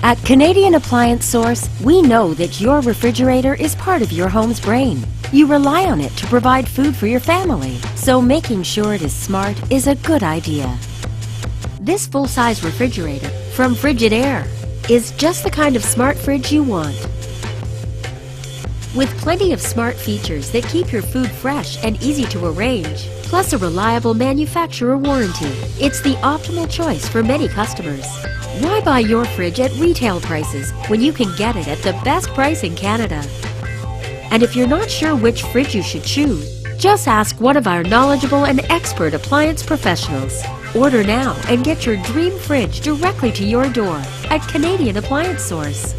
At Canadian Appliance Source, we know that your refrigerator is part of your home's brain. You rely on it to provide food for your family, so making sure it is smart is a good idea. This full-size refrigerator from Frigidaire is just the kind of smart fridge you want. With plenty of smart features that keep your food fresh and easy to arrange, plus a reliable manufacturer warranty, it's the optimal choice for many customers. Why buy your fridge at retail prices when you can get it at the best price in Canada? And if you're not sure which fridge you should choose, just ask one of our knowledgeable and expert appliance professionals. Order now and get your dream fridge directly to your door at Canadian Appliance Source.